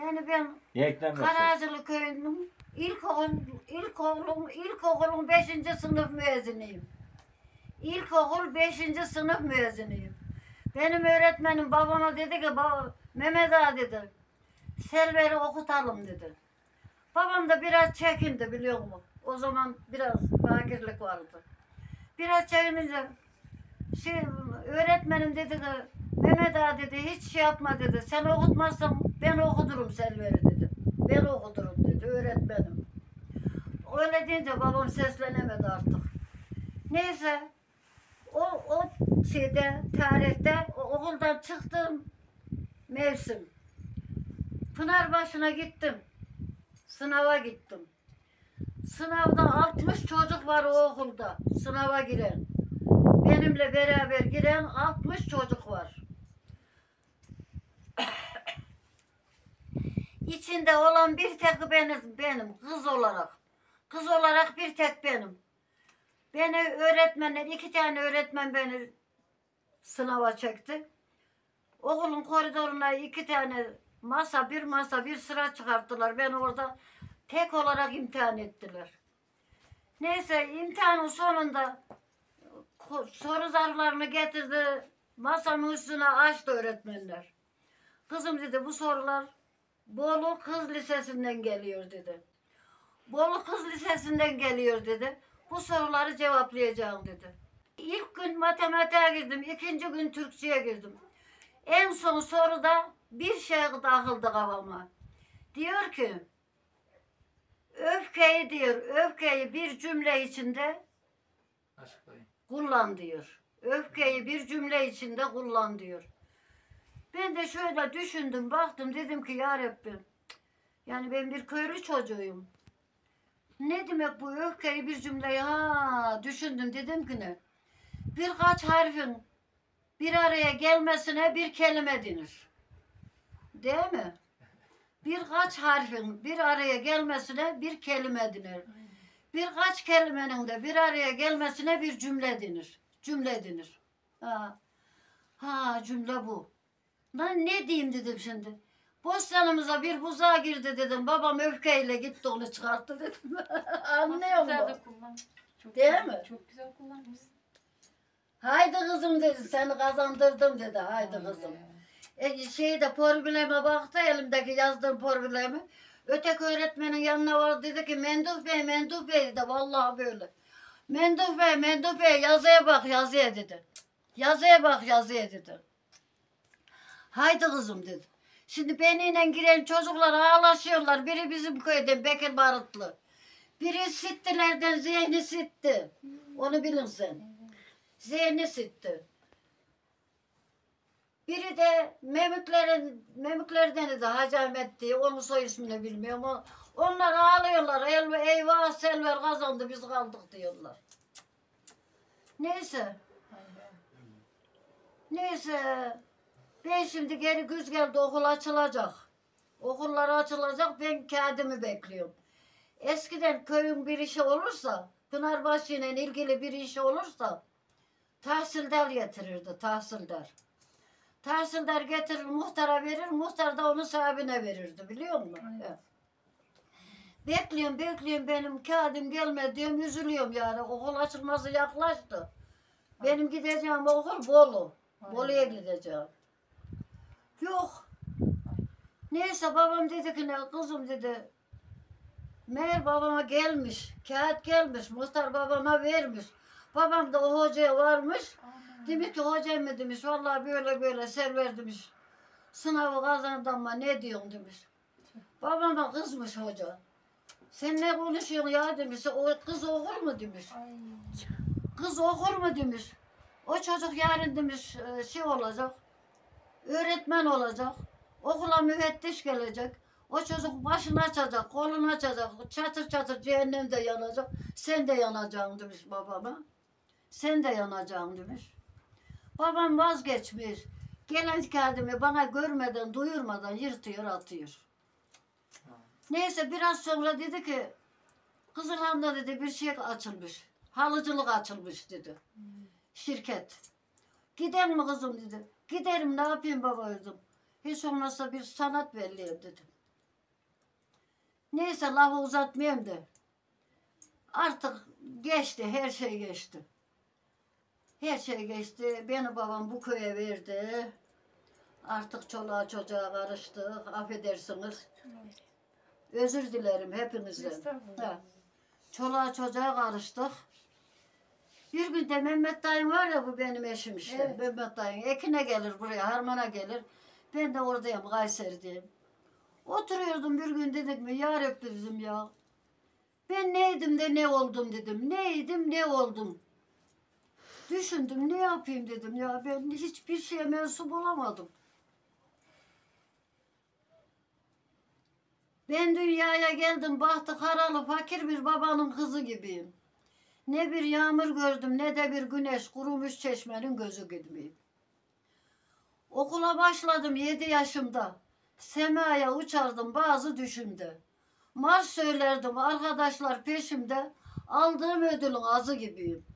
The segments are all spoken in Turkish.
Yani ben Yekten Karacılı köyünün ilkokulun 5. sınıf müezziniyim. İlkokul 5. sınıf müezziniyim. Benim öğretmenim babama dedi ki Mehmet ağa dedi, Selver'i okutalım dedi. Babam da biraz çekindi biliyor musun? O zaman biraz fakirlik vardı. Biraz çekinince öğretmenim dedi ki Mehmet ağa dedi hiç şey yapma dedi. Sen okutmazsan ben okuturum Selver'i dedi. Ben okuturum dedi öğretmenim. Öyle deyince babam seslenemedi artık. Neyse o tarihte okuldan çıktım mevsim. Pınarbaşı'na gittim. Sınava gittim. Sınavda 60 çocuk var o okulda. Sınava giren. Benimle beraber giren 60 çocuk var. İçinde olan bir tek benim kız olarak. Kız olarak bir tek benim. Beni öğretmenler, 2 tane öğretmen beni sınava çekti. Okulun koridoruna 2 tane masa bir sıra çıkarttılar. Beni orada tek olarak imtihan ettiler. Neyse imtihanın sonunda soru zarflarını getirdi. Masanın üstüne açtı öğretmenler. Kızım dedi bu sorular Bolu Kız Lisesi'nden geliyor dedi. Bolu Kız Lisesi'nden geliyor dedi. Bu soruları cevaplayacağım dedi. İlk gün matematiğe girdim, 2. gün Türkçe'ye girdim. En son soruda bir şey takıldı kafama. Diyor ki, öfkeyi bir cümle içinde kullan diyor. Öfkeyi bir cümle içinde kullan diyor. Ben de şöyle düşündüm, baktım, dedim ki ya Rabbim, yani ben bir köylü çocuğuyum. Ne demek bu öfkeyi bir cümleyi düşündüm, dedim ki ne? Birkaç harfin bir araya gelmesine bir kelime denir. Değil mi? Birkaç harfin bir araya gelmesine bir kelime denir. Birkaç kelimenin de bir araya gelmesine bir cümle denir. Cümle denir. Cümle bu. Lan ne diyeyim dedim şimdi. Bostanımıza bir buzağa girdi dedim. Babam öfkeyle gitti onu çıkarttı dedim. Anlıyor musun? Değil mi? Çok güzel kullanmışsın. Haydi kızım dedi, seni kazandırdım dedi, haydi kızım. Probleme baktı, elimdeki yazdığım problemi. Öteki öğretmenin yanına var, dedi ki Menduh Bey dedi, vallahi böyle. Menduh Bey yazıya bak yazıya dedi. Yazıya bak yazıya dedi. Haydi kızım dedi. Şimdi benimle giren çocuklar ağlaşıyorlar. Biri bizim köyden Bekir Barutlu. Biri Sittilerden Zihni Sitti. Onu bilin sen. Zihni Sitti. Biri de Memüklerden de Hacı Ahmet diye, onun soy ismini bilmiyorum. Onlar ağlıyorlar. Eyvah Selver kazandı biz kaldık diyorlar. Neyse. Ben şimdi geri güz geldi, okul açılacak. Okullar açılacak, ben kağıdımı bekliyorum. Eskiden köyün bir işi olursa, Pınarbaşı ile ilgili bir işi olursa tahsildar getirirdi, tahsildar. Tahsildar getirir, muhtara verir, muhtar da onun sahibine verirdi, biliyor musun? Evet. Bekliyorum, benim kağıdım gelmedi diyorum, üzülüyorum yani. Okul açılması yaklaştı. Benim gideceğim okul Bolu. Bolu'ya gideceğim. Yok. Neyse babam dedi ki ne kızım dedi. Meğer babama gelmiş, kağıt gelmiş, muhtar babama vermiş. Babam da o hocaya varmış. Demiş ki hocam mı demiş, vallahi böyle Selver demiş. Sınavı kazandı ama ne diyorsun demiş. Babama kızmış hoca. Sen ne konuşuyorsun ya demiş, o kız okur mu demiş. Kız okur mu demiş. O çocuk yarın demiş olacak. Öğretmen olacak. Okula müfettiş gelecek. O çocuk başını açacak, kolunu açacak. Çatır çatır cehennemde yanacak. Sen de yanacaksın demiş babama. Sen de yanacaksın demiş. Babam vazgeçmiş. Gelen kağıdımı bana görmeden, duyurmadan yırtıyor, atıyor. Neyse biraz sonra dedi ki Kızılhan'da dedi bir şey açılmış. Halıcılık açılmış dedi. Şirket. Gider mi kızım dedi. Giderim ne yapayım baba dedim. Hiç olmazsa bir sanat verliyim dedim. Neyse lafı uzatmayayım da. Artık geçti, her şey geçti. Her şey geçti. Beni babam bu köye verdi. Artık çoluğa çocuğa karıştık. Affedersiniz. Özür dilerim hepinizden. Estağfurullah. Çoluğa çocuğa karıştık. Bir gün de Mehmet dayım var ya, bu benim eşim işte. Evet. Mehmet dayım Ekin'e gelir buraya, Harman'a gelir. Ben de oradayım, Kayseri'deyim. Oturuyordum bir gün, dedik mi ya Rabbi dedim ya. Ben neydim de ne oldum dedim. Neydim ne oldum. Düşündüm ne yapayım dedim ya. Ben hiçbir şeye mensup olamadım. Ben dünyaya geldim, bahtı karalı fakir bir babanın kızı gibiyim. Ne bir yağmur gördüm ne de bir güneş, kurumuş çeşmenin gözü gibiyim. Okula başladım 7 yaşımda. Semaya uçardım bazı düşümde. Marş söylerdim arkadaşlar peşimde. Aldığım ödülün azı gibiyim.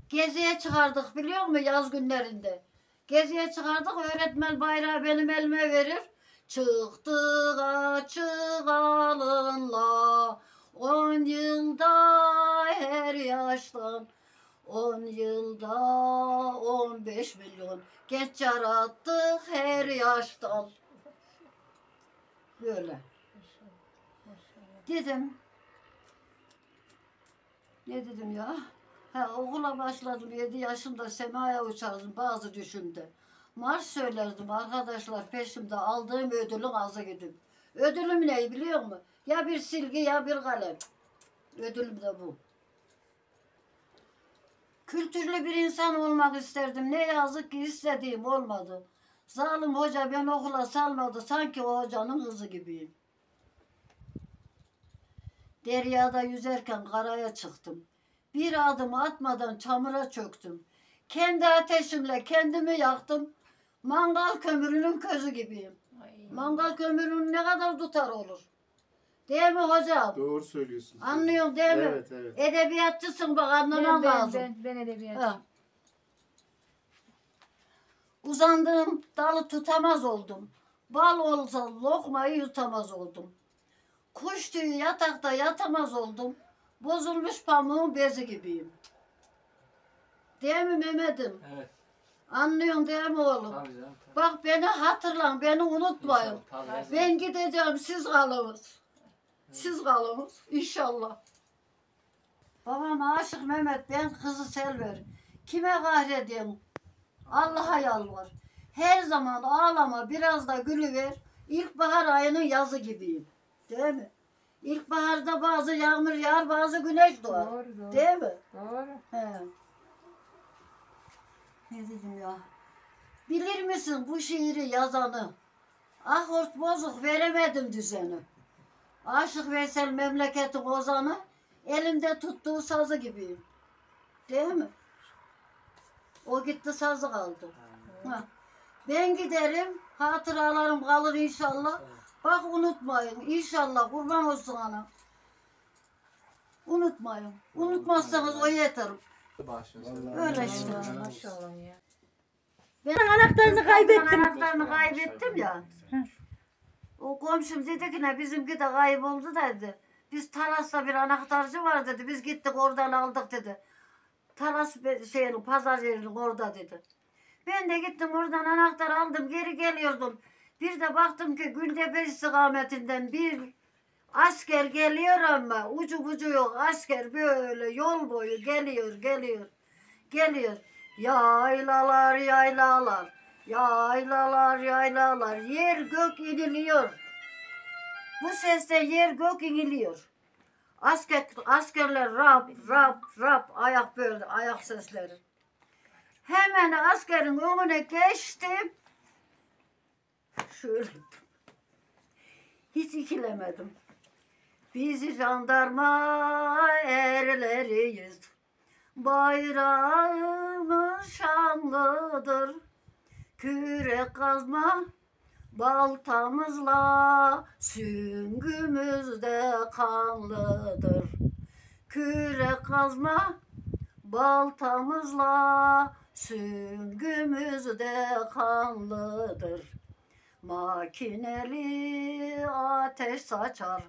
Geziye çıkardık biliyor musun yaz günlerinde? Geziye çıkardık, öğretmen bayrağı benim elime verir. Çıktık açık alınla 10 yılda her yaştan 10 yılda 15 milyon genç yarattık her yaştan. Böyle. Dedim. Ne dedim ya? Okula başladım 7 yaşımda, semaya uçardım bazı düşümde. Marş söylerdim arkadaşlar peşimde, aldığım ödülün azı gidip. Ödülüm ne biliyor musun? Ya bir silgi ya bir kalem. Ödülüm de bu. Kültürlü bir insan olmak isterdim. Ne yazık ki istediğim olmadı. Zalim hoca beni okula salmadı. Sanki o hocanın kızı gibiyim. Deryada yüzerken karaya çıktım. Bir adım atmadan çamura çöktüm. Kendi ateşimle kendimi yaktım. Mangal kömürünün közü gibiyim. Ay. Mangal kömürünün ne kadar tutar olur? Değil mi hocam? Doğru söylüyorsun. Anlıyorsun değil mi? Evet, evet. Edebiyatçısın bak, anlaman lazım. Ben edebiyatçı. Ha. Uzandığım dalı tutamaz oldum. Bal olsa lokmayı yutamaz oldum. Kuş tüyü yatakta yatamaz oldum. Bozulmuş pamuğun bezi gibiyim. Değil mi Mehmet'im? Evet. Anlıyorsun değil mi oğlum? Tabii canım. Tabii. Bak beni hatırlan, beni unutmayın. İnşallah, tabii, her zaman. Ben gideceğim, siz kalınız. Siz kalınız inşallah. Babam aşık Mehmet, ben kızı Selver. Kime kahredeyim? Allah'a yalvar. Her zaman ağlama, biraz da gülüver. İlkbahar ayının yazı gibiyim. Değil mi? İlkbaharda bazı yağmur yağar, bazı güneş doğar. Doğru, doğru. Değil mi? Doğru. He. Ne dedim ya? Bilir misin bu şiiri yazanı? Ahort bozuk veremedim düzeni. Aşık Veysel memleketin ozanı, elimde tuttuğu sazı gibiyim. Değil mi? O gitti, sazı kaldı. Ha. Ben giderim, hatıralarım kalır inşallah. Bak unutmayın inşallah, kurban olsun ana. Unutmayın. Unutmazsanız o yeter. Bağışlasın. Öyle işte. Maşallah ya. Ben Anahtarını kaybettim. anahtarını kaybettim ya. O komşum dedi ki ne, bizimki de kayboldu dedi. Biz Talas'ta bir anahtarcı var dedi. Biz gittik oradan aldık dedi. Talas şeyin, pazar yerinin orada dedi. Ben de gittim oradan anahtar aldım, geri geliyordum. Bir de baktım ki Gültepe istikametinden bir asker geliyor ama ucu bucu yok. Asker böyle yol boyu geliyor. Yaylalar yaylalar, yaylalar yaylalar, yer gök iniliyor. Bu sesle yer gök iniliyor. Askerler rap rap rap, ayak böyle, ayak sesleri. Hemen askerin önüne geçtim. Şöyle. Hiç ikilemedim. Biz jandarma erleriyiz. Bayrağımız şanlıdır. Kürek kazma baltamızla, süngümüz de kanlıdır. Kürek kazma baltamızla, süngümüz de kanlıdır. Makineli ateş saçar,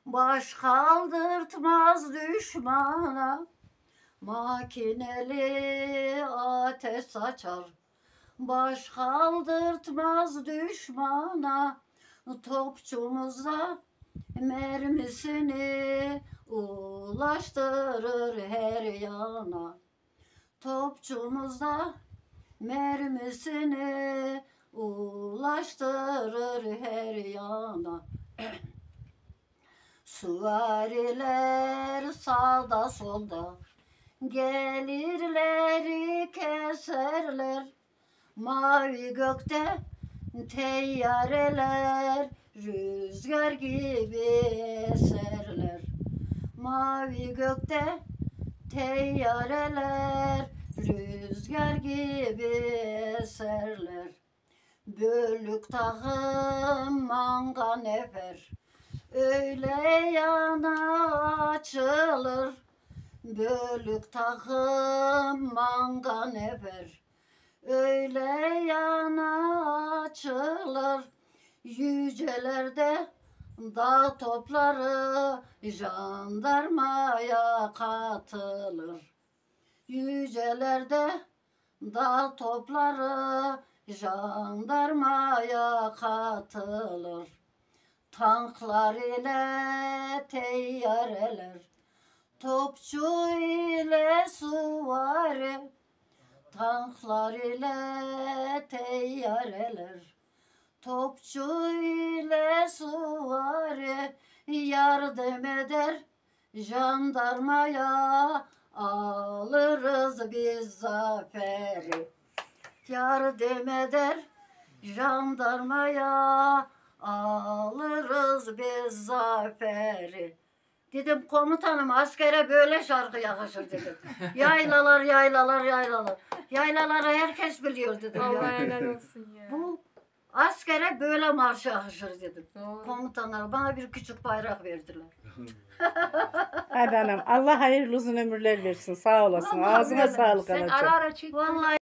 Baş kaldırtmaz düşmana, makineli ateş saçar. Baş kaldırtmaz düşmana, topçumuzda mermisini ulaştırır her yana. Topçumuzda mermisini ulaştırır her yana. Süvariler sağda solda gelirleri keserler. Mavi gökte teyyareler rüzgar gibi eserler. Mavi gökte teyyareler rüzgar gibi eserler. Bölük takım manga nefer öyle yana açılır. Bölük takım manga nefer öyle yana açılır. Yücelerde dağ topları jandarmaya katılır. Yücelerde dağ topları jandarmaya katılır. Tanklar ile teyyareler, topçu ile süvari. Tanklar ile teyyareler, topçu ile süvari. Yardım eder jandarmaya, alırız biz zaferi. Yardım eder jandarmaya, alırız biz zaferi. Dedim komutanım askere böyle şarkı yakışır dedim. Yaylalar yaylalar yaylalar. Yaylaları herkes biliyor dedim. Allah Ya. helal olsun ya. Bu askere böyle marş yakışır dedim. Doğru. Komutanlar bana bir küçük bayrak verdiler. Hadi anam Allah hayırlı uzun ömürler versin. Sağ olasın. Vallahi Ağzına öyle. sağlık Sen anacığım. ara ara çek. Vallahi